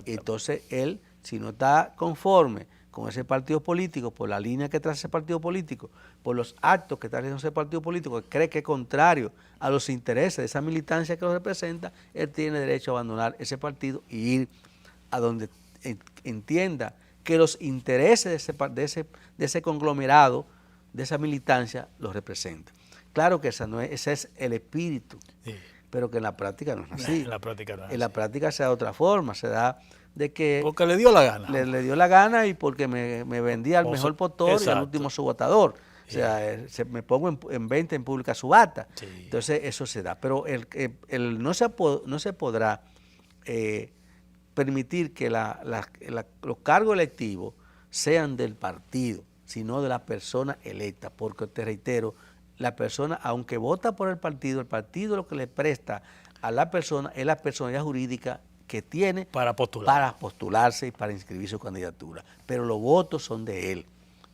Entonces, él, si no está conforme con ese partido político, por la línea que trae ese partido político, por los actos que trae ese partido político, que cree que es contrario a los intereses de esa militancia que lo representa, él tiene derecho a abandonar ese partido y ir a donde entienda que los intereses de ese conglomerado, de esa militancia, los representa. Claro que ese es el espíritu, sí, pero que en la práctica no es así. En la práctica no es así. En la práctica se da de otra forma, se da de que... Porque le dio la gana. Le dio la gana y porque me vendía al mejor postor y al último subastador. O sea, me pongo en venta en pública subasta. Sí. Entonces eso se da. Pero no se podrá permitir que los cargos electivos sean del partido, sino de la persona electa. Porque te reitero, la persona, aunque vota por el partido lo que le presta a la persona es la personalidad jurídica que tiene para postularse y para inscribir su candidatura. Pero los votos son de él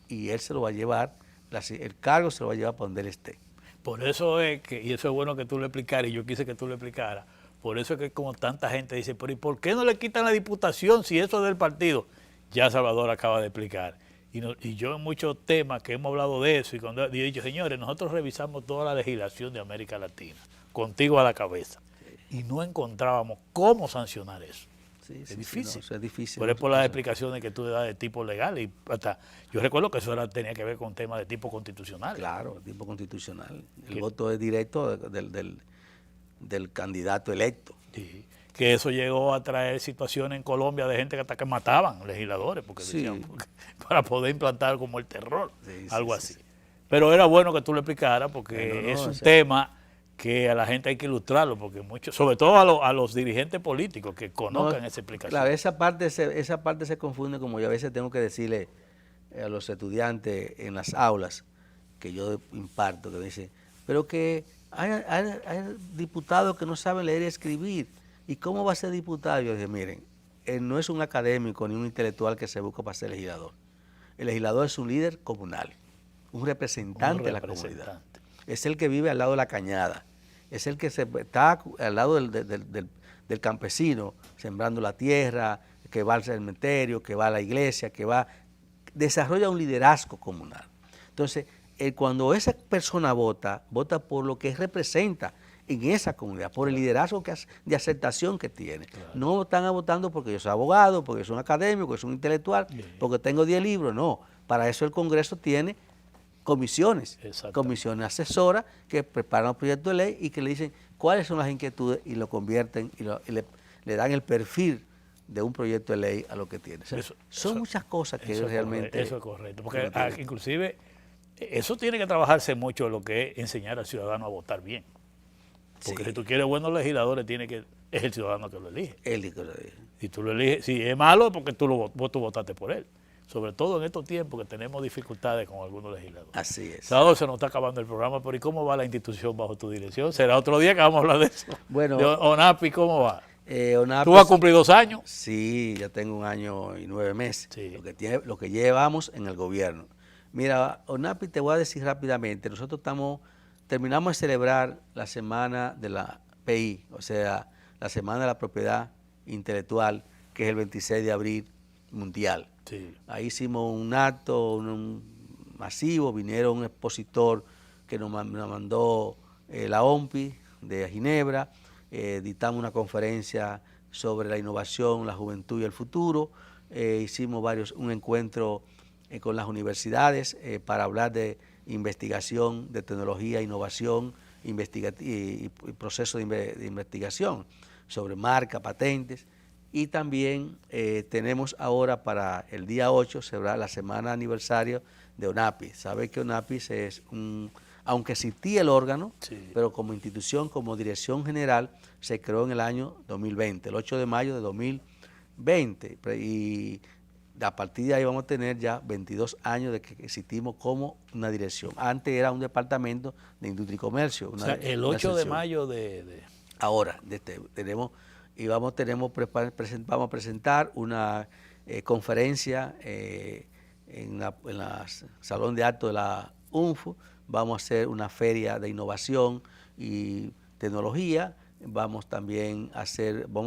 y él se lo va a llevar, el cargo se lo va a llevar para donde él esté. Por eso es que, y eso es bueno que tú lo explicaras, y yo quise que tú lo explicaras, por eso es que como tanta gente dice, pero ¿y por qué no le quitan la diputación si eso es del partido? Ya Salvador acaba de explicar. Y yo en muchos temas que hemos hablado de eso, y cuando he dicho, señores, nosotros revisamos toda la legislación de América Latina, contigo a la cabeza, y no encontrábamos cómo sancionar eso. Sí, es difícil. Sí, no, eso es difícil. Por eso por las explicaciones que tú das de tipo legal. Y hasta yo recuerdo que eso tenía que ver con temas de tipo constitucional. Claro, tipo constitucional. El voto es directo del candidato electo. Sí. Que eso llegó a traer situaciones en Colombia de gente que hasta que mataban legisladores porque decían, para poder implantar como el terror, algo así. Pero era bueno que tú lo explicaras porque es un tema que a la gente hay que ilustrarlo, porque muchos, sobre todo a los dirigentes políticos que conozcan esa explicación. Claro, esa parte se confunde, como yo a veces tengo que decirle a los estudiantes en las aulas que yo imparto, que me dicen, pero que hay diputados que no saben leer y escribir. ¿Y cómo va a ser diputado? Yo dije, miren, él no es un académico ni un intelectual que se busca para ser legislador. El legislador es un líder comunal, un representante de la comunidad. Es el que vive al lado de la cañada, es el que está al lado del campesino, sembrando la tierra, que va al cementerio, que va a la iglesia, desarrolla un liderazgo comunal. Entonces, cuando esa persona vota por lo que representa en esa comunidad, por el liderazgo de aceptación que tiene. Claro. No están votando porque yo soy abogado, porque soy un académico, porque soy un intelectual, porque tengo 10 libros, no. Para eso el Congreso tiene comisiones asesoras que preparan los proyectos de ley y que le dicen cuáles son las inquietudes y lo convierten y le dan el perfil de un proyecto de ley a lo que tiene. O sea, son muchas cosas que realmente... Eso es correcto, porque inclusive eso tiene que trabajarse mucho en lo que es enseñar al ciudadano a votar bien. Porque si tú quieres buenos legisladores, es el ciudadano que lo elige. Él que lo elige. Si tú lo eliges, si es malo, es porque tú votaste por él. sobre todo en estos tiempos que tenemos dificultades con algunos legisladores. Así es. Salvador, se nos está acabando el programa, pero ¿y cómo va la institución bajo tu dirección? Será otro día que vamos a hablar de eso. Bueno, de ONAPI, ¿cómo va? ONAPI, ¿Tú vas a cumplir 2 años? Sí, ya tengo 1 año y 9 meses, Sí. lo que llevamos en el gobierno. Mira, ONAPI, te voy a decir rápidamente, nosotros terminamos de celebrar la semana de la PI, o sea, la semana de la propiedad intelectual, que es el 26 de abril mundial. Sí. Ahí hicimos un acto un masivo, vinieron un expositor que nos mandó la OMPI de Ginebra, dictamos una conferencia sobre la innovación, la juventud y el futuro, hicimos un encuentro con las universidades para hablar de investigación, de tecnología, innovación y proceso de investigación sobre marca, patentes. Y también tenemos ahora para el día 8 celebrar la semana aniversario de ONAPI. Sabe que ONAPI es aunque existía el órgano, Sí. pero como institución, como dirección general, se creó en el año 2020, el 8 de mayo de 2020. Y a partir de ahí vamos a tener ya 22 años de que existimos como una dirección. Antes era un departamento de industria y comercio. O sea, el 8 de mayo Ahora, vamos a presentar una conferencia en el Salón de Actos de la UNFU. Vamos a hacer una feria de innovación y tecnología. Vamos también a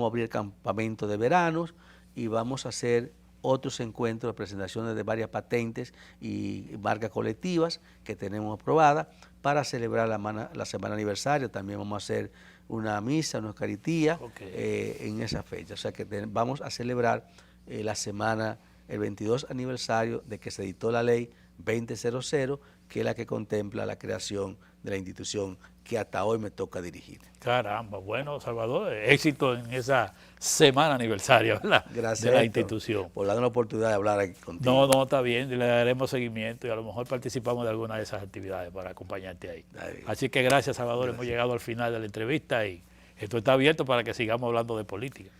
abrir campamentos de veranos y vamos a hacer otros encuentros de presentaciones de varias patentes y marcas colectivas que tenemos aprobadas para celebrar la semana aniversario. También vamos a hacer una misa, una eucaristía en esa fecha. O sea que vamos a celebrar la semana, el 22 aniversario de que se dictó la ley 2000, que es la que contempla la creación de la institución que hasta hoy me toca dirigir. Caramba, bueno, Salvador, éxito en esa semana aniversaria, ¿verdad? Gracias, de la Héctor, institución. por darnos la oportunidad de hablar aquí contigo. No, está bien, le daremos seguimiento y a lo mejor participamos de alguna de esas actividades para acompañarte ahí. Así que gracias, Salvador, hemos llegado al final de la entrevista y esto está abierto para que sigamos hablando de política.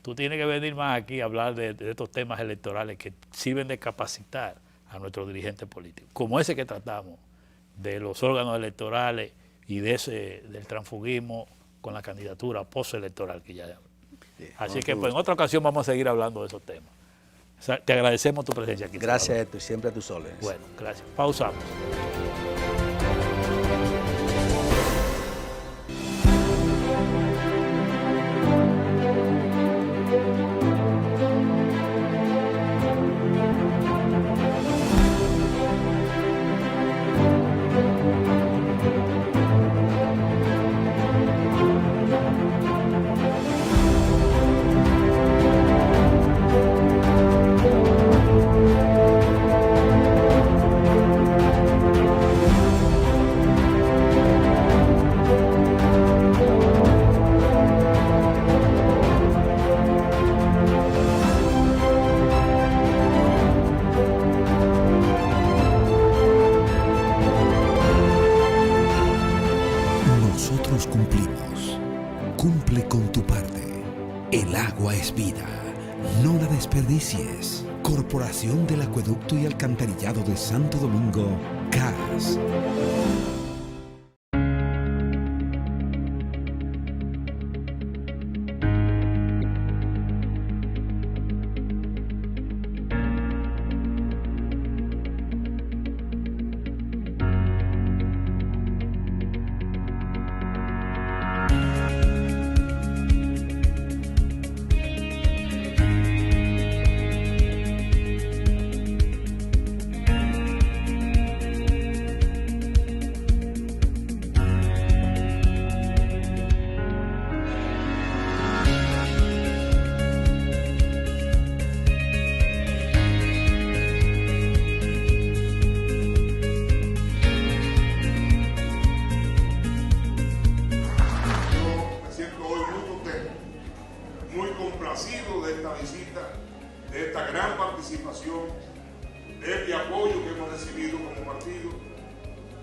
Tú tienes que venir más aquí a hablar de estos temas electorales que sirven de capacitar a nuestros dirigentes políticos, como ese que tratamos, de los órganos electorales y del transfugismo con la candidatura postelectoral que ya hablo. Así que pues, en otra ocasión vamos a seguir hablando de esos temas. O sea, te agradecemos tu presencia aquí. Gracias, Héctor, siempre a tus órdenes. Bueno, gracias. Pausamos. Nosotros cumplimos. Cumple con tu parte. El agua es vida. No la desperdicies. Corporación del Acueducto y Alcantarillado de Santo Domingo, CAS.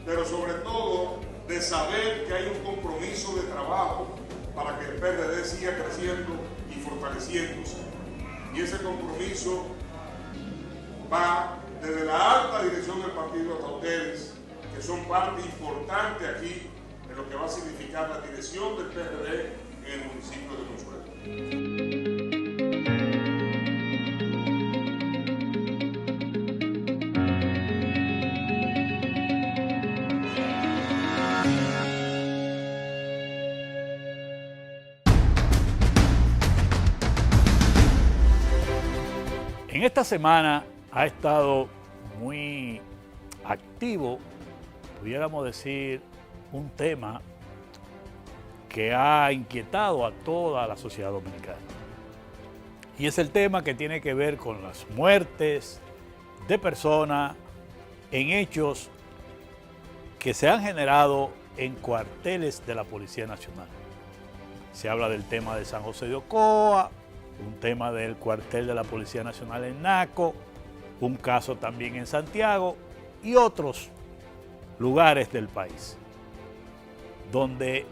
pero sobre todo de saber que hay un compromiso de trabajo para que el PRD siga creciendo y fortaleciéndose. Y ese compromiso va desde la alta dirección del partido hasta ustedes, que son parte importante aquí en lo que va a significar la dirección del PRD en el municipio de Consuelo. En esta semana ha estado muy activo, pudiéramos decir, un tema que ha inquietado a toda la sociedad dominicana. Y es el tema que tiene que ver con las muertes de personas en hechos que se han generado en cuarteles de la Policía Nacional. Se habla del tema de San José de Ocoa, un tema del cuartel de la Policía Nacional en Naco, un caso también en Santiago y otros lugares del país, donde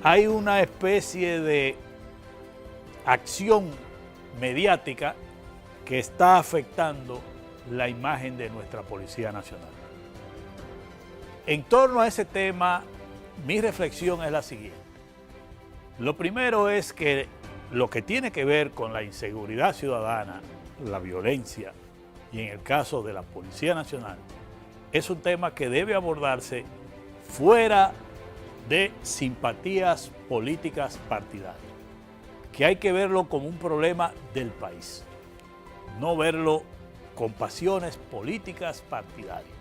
hay una especie de acción mediática que está afectando la imagen de nuestra Policía Nacional. En torno a ese tema, mi reflexión es la siguiente. Lo primero es que lo que tiene que ver con la inseguridad ciudadana, la violencia, y en el caso de la Policía Nacional, es un tema que debe abordarse fuera de simpatías políticas partidarias, que hay que verlo como un problema del país, no verlo con pasiones políticas partidarias,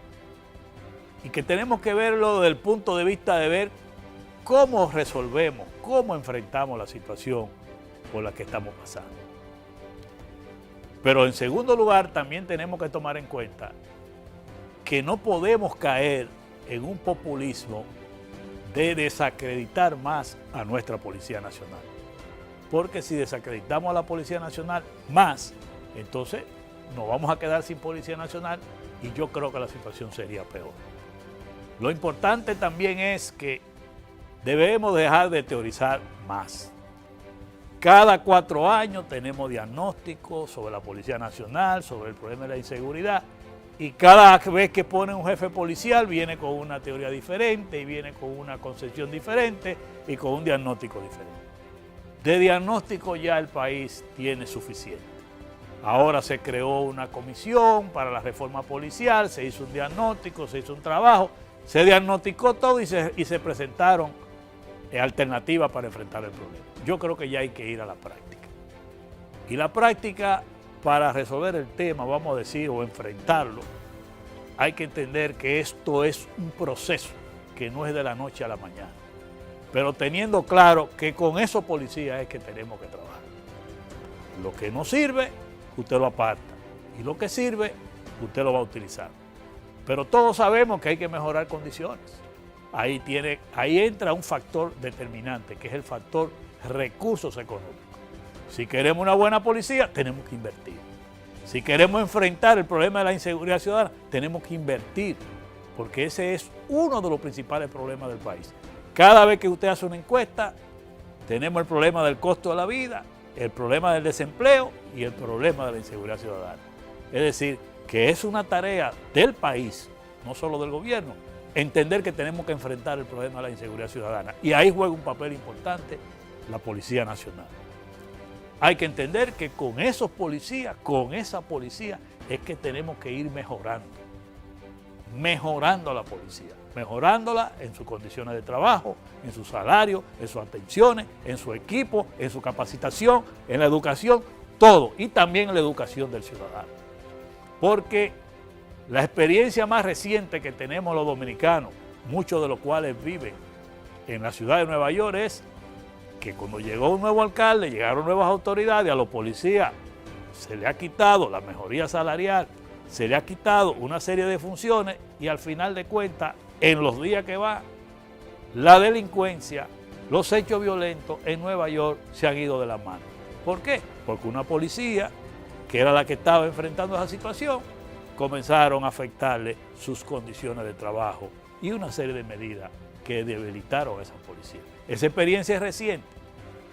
y que tenemos que verlo desde el punto de vista de ver cómo resolvemos, cómo enfrentamos la situación por la que estamos pasando. Pero en segundo lugar, también tenemos que tomar en cuenta que no podemos caer en un populismo de desacreditar más a nuestra Policía Nacional. Porque si desacreditamos a la Policía Nacional más, entonces nos vamos a quedar sin Policía Nacional y yo creo que la situación sería peor. Lo importante también es que debemos dejar de teorizar más. Cada 4 años tenemos diagnósticos sobre la Policía Nacional, sobre el problema de la inseguridad, y cada vez que ponen un jefe policial viene con una teoría diferente y viene con una concepción diferente y con un diagnóstico diferente. De diagnóstico ya el país tiene suficiente. Ahora se creó una comisión para la reforma policial, se hizo un diagnóstico, se hizo un trabajo, se diagnosticó todo y se presentaron alternativas para enfrentar el problema. Yo creo que ya hay que ir a la práctica. Y la práctica, para resolver el tema, vamos a decir, o enfrentarlo, hay que entender que esto es un proceso que no es de la noche a la mañana. Pero teniendo claro que con esos policías es que tenemos que trabajar. Lo que no sirve, usted lo aparta. Y lo que sirve, usted lo va a utilizar. Pero todos sabemos que hay que mejorar condiciones. Ahí entra un factor determinante, que es el factor recursos económicos. Si queremos una buena policía, tenemos que invertir. Si queremos enfrentar el problema de la inseguridad ciudadana, tenemos que invertir, porque ese es uno de los principales problemas del país. Cada vez que usted hace una encuesta, tenemos el problema del costo de la vida, el problema del desempleo y el problema de la inseguridad ciudadana. Es decir, que es una tarea del país, no solo del gobierno, entender que tenemos que enfrentar el problema de la inseguridad ciudadana. Y ahí juega un papel importante la Policía Nacional. Hay que entender que con esos policías, con esa policía, es que tenemos que ir mejorando a la policía, mejorándola en sus condiciones de trabajo, en su salario, en sus atenciones, en su equipo, en su capacitación, en la educación, todo, y también en la educación del ciudadano. Porque la experiencia más reciente que tenemos los dominicanos, muchos de los cuales viven en la ciudad de Nueva York, es que cuando llegó un nuevo alcalde, llegaron nuevas autoridades, a los policías se le ha quitado la mejoría salarial, se le ha quitado una serie de funciones y al final de cuentas, en los días que va, la delincuencia, los hechos violentos en Nueva York se han ido de la mano. ¿Por qué? Porque una policía, que era la que estaba enfrentando esa situación, comenzaron a afectarle sus condiciones de trabajo y una serie de medidas que debilitaron a esa policía. Esa experiencia es reciente.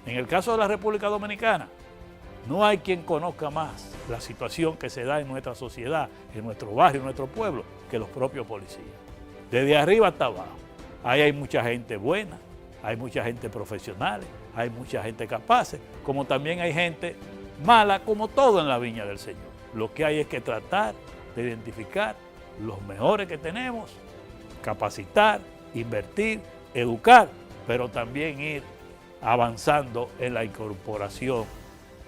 En el caso de la República Dominicana, No hay quien conozca más la situación que se da en nuestra sociedad, en nuestro barrio, en nuestro pueblo, que los propios policías. Desde arriba hasta abajo. Ahí hay mucha gente buena, hay mucha gente profesional, hay mucha gente capaz, como también hay gente mala, como todo en la viña del Señor. Lo que hay es que tratar de identificar los mejores que tenemos, capacitar, invertir, educar, pero también ir avanzando en la incorporación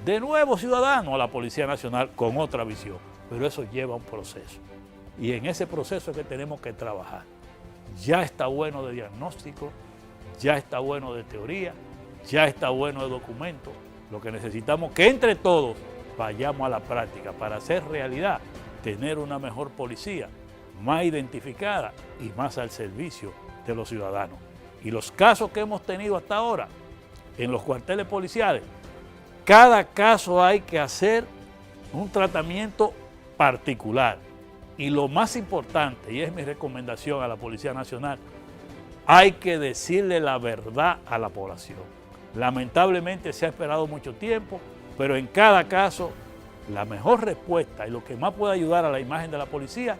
de nuevos ciudadanos a la Policía Nacional con otra visión. Pero eso lleva un proceso. Y en ese proceso es que tenemos que trabajar. Ya está bueno de diagnóstico, ya está bueno de teoría, ya está bueno de documentos. Lo que necesitamos es que entre todos vayamos a la práctica para hacer realidad, tener una mejor policía, más identificada y más al servicio de los ciudadanos. Y los casos que hemos tenido hasta ahora en los cuarteles policiales, cada caso hay que hacer un tratamiento particular. Y lo más importante, y es mi recomendación a la Policía Nacional, hay que decirle la verdad a la población. Lamentablemente se ha esperado mucho tiempo, pero en cada caso la mejor respuesta y lo que más puede ayudar a la imagen de la policía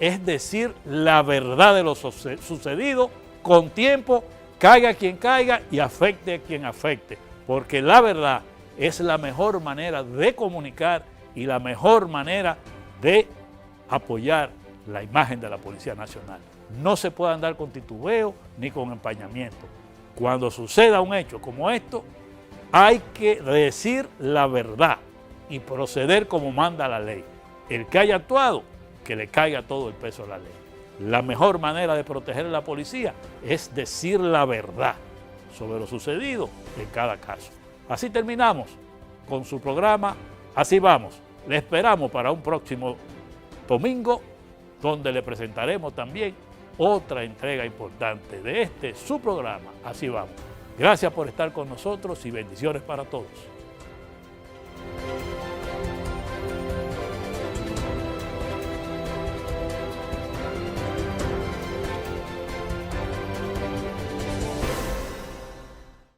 es decir la verdad de lo sucedido con tiempo, caiga quien caiga y afecte a quien afecte, porque la verdad es la mejor manera de comunicar y la mejor manera de apoyar la imagen de la Policía Nacional. No se puede andar con titubeo ni con empañamiento. Cuando suceda un hecho como esto, hay que decir la verdad y proceder como manda la ley. El que haya actuado, que le caiga todo el peso de la ley. La mejor manera de proteger a la policía es decir la verdad sobre lo sucedido en cada caso. Así terminamos con su programa Así Vamos. Le esperamos para un próximo domingo, donde le presentaremos también otra entrega importante de su programa Así Vamos. Gracias por estar con nosotros y bendiciones para todos.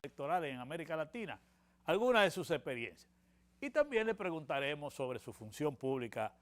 Electorales en América Latina, algunas de sus experiencias. Y también le preguntaremos sobre su función pública